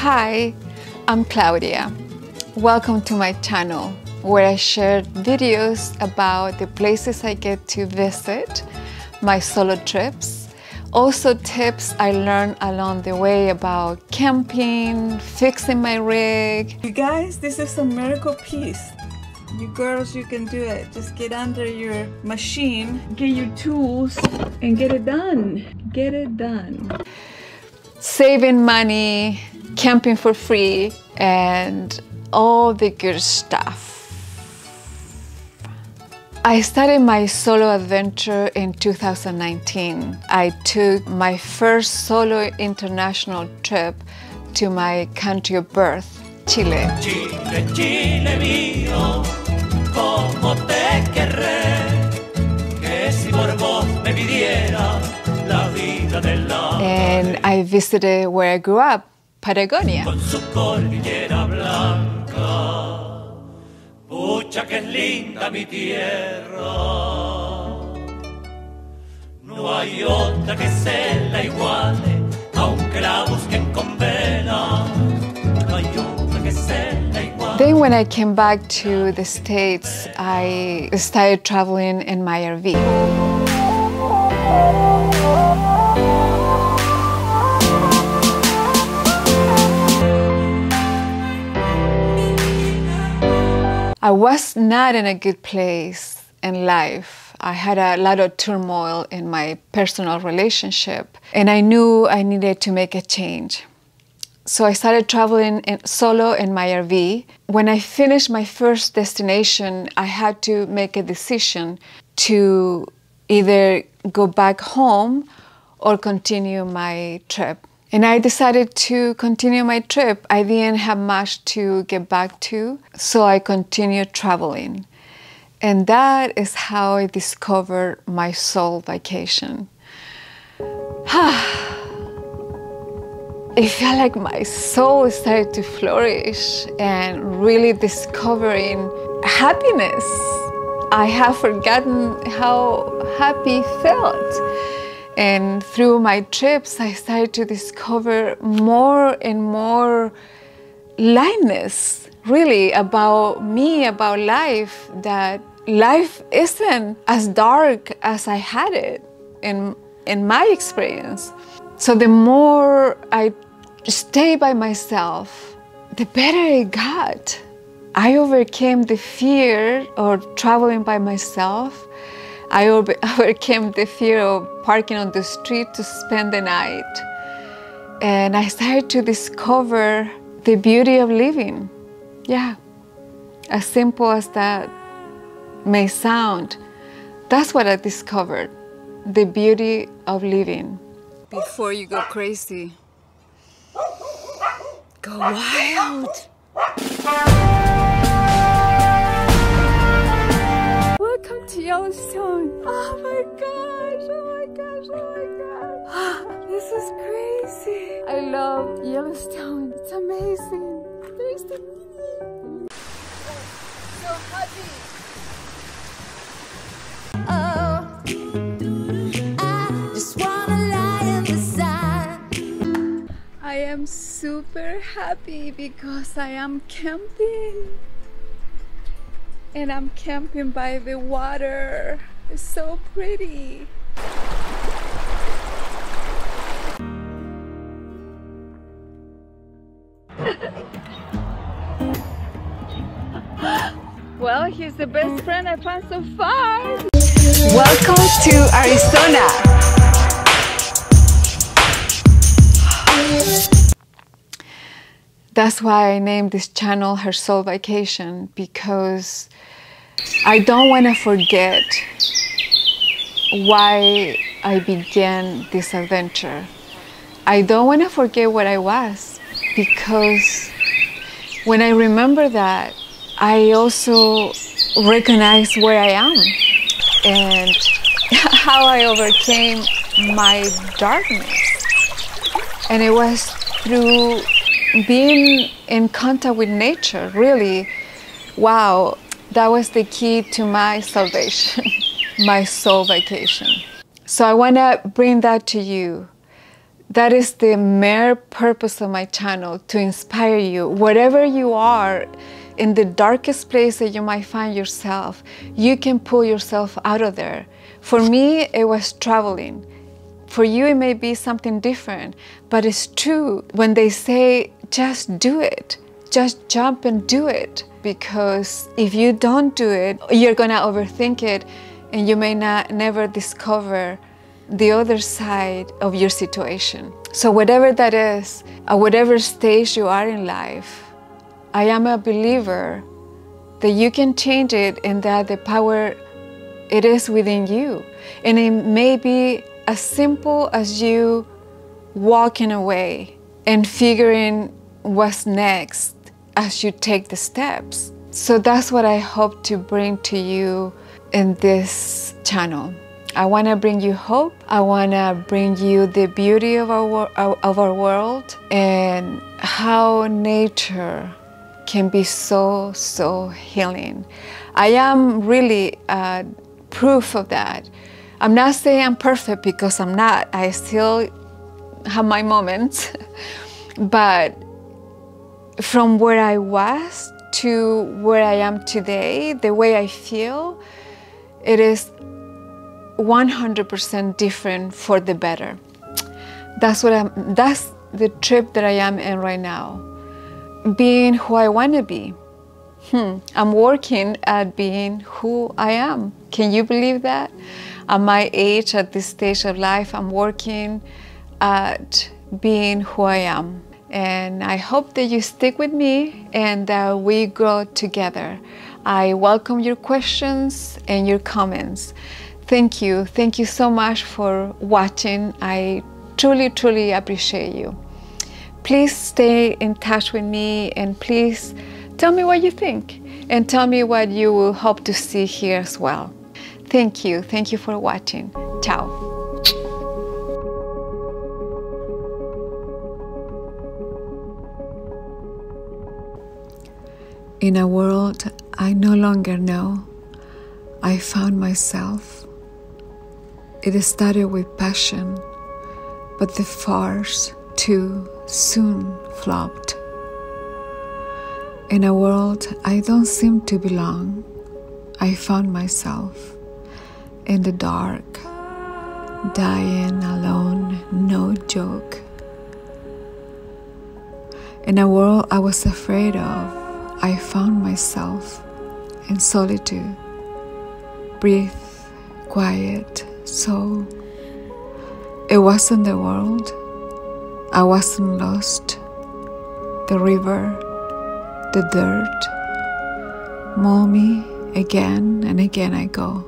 Hi, I'm Claudia. Welcome to my channel where I share videos about the places I get to visit, my solo trips, also tips I learned along the way about camping, fixing my rig. You guys, this is a miracle piece. You girls, you can do it. Just get under your machine, get your tools, and get it done. Get it done. Saving money, camping for free, and all the good stuff. I started my solo adventure in 2019. I took my first solo international trip to my country of birth, Chile. Chile, Chile mío, cómo te querré, que si por vos me pidiera la vida del lado. And I visited where I grew up, Patagonia. Con su cordillera blanca, pucha que es linda mi tierra. No hay otra que se la iguale, aunque la busquen con vela. No hay otra que se la iguale. Then when I came back to the States, I started traveling in my RV. I was not in a good place in life. I had a lot of turmoil in my personal relationship, and I knew I needed to make a change. So I started traveling solo in my RV. When I finished my first destination, I had to make a decision to either go back home or continue my trip. And I decided to continue my trip. I didn't have much to get back to, so I continued traveling. And that is how I discovered my soul vacation. It felt like my soul started to flourish and really discovering happiness. I have forgotten how happy it felt. And through my trips, I started to discover more and more lightness, really, about me, about life, that life isn't as dark as I had it in my experience. So the more I stay by myself, the better it got. I overcame the fear of traveling by myself. I overcame the fear of parking on the street to spend the night. And I started to discover the beauty of living. Yeah, as simple as that may sound, that's what I discovered, the beauty of living. Before you go crazy, go wild. Welcome to Yellowstone. Oh my gosh, oh my gosh, oh my gosh. This is crazy. I love Yellowstone. It's amazing. There's the meaning. So happy. Oh, I just wanna lie in the sun. I am super happy because I am camping. And I'm camping by the water. It's so pretty. Well, he's the best friend I found so far. Welcome to Arizona. That's why I named this channel Her Soul Vacation, because I don't want to forget why I began this adventure. I don't want to forget what I was, because when I remember that, I also recognize where I am and how I overcame my darkness. And it was through being in contact with nature, really. Wow, that was the key to my salvation, my soul vacation. So I want to bring that to you, That is the mere purpose of my channel, to inspire you. Wherever you are, in the darkest place that you might find yourself, you can pull yourself out of there. For me, it was traveling. For you, it may be something different, but it's true when they say, just do it. Just jump and do it. Because if you don't do it, you're gonna overthink it, and you may never discover the other side of your situation. So whatever that is, at whatever stage you are in life, I am a believer that you can change it, and that the power, it is within you. And it may be as simple as you walking away and figuring what's next as you take the steps. So that's what I hope to bring to you in this channel. I want to bring you hope. I want to bring you the beauty of our world, and how nature can be so healing. I am really proof of that. I'm not saying I'm perfect, because I'm not. I still have my moments. But from where I was to where I am today, the way I feel, it is 100% different for the better. That's the trip that I am in right now. Being who I want to be. I'm working at being who I am. Can you believe that? At my age, at this stage of life, I'm working at being who I am. And I hope that you stick with me, and that we grow together. I welcome your questions and your comments. Thank you. Thank you so much for watching. I truly appreciate you. Please stay in touch with me, and please tell me what you think, and tell me what you will hope to see here as well. Thank you. Thank you for watching. Ciao. In a world I no longer know, I found myself. It started with passion, but the farce too soon flopped. In a world I don't seem to belong, I found myself in the dark, dying alone, no joke. In a world I was afraid of, I found myself in solitude. Breathe, quiet, so it wasn't the world. I wasn't lost. The river, the dirt, mold me again and again I go.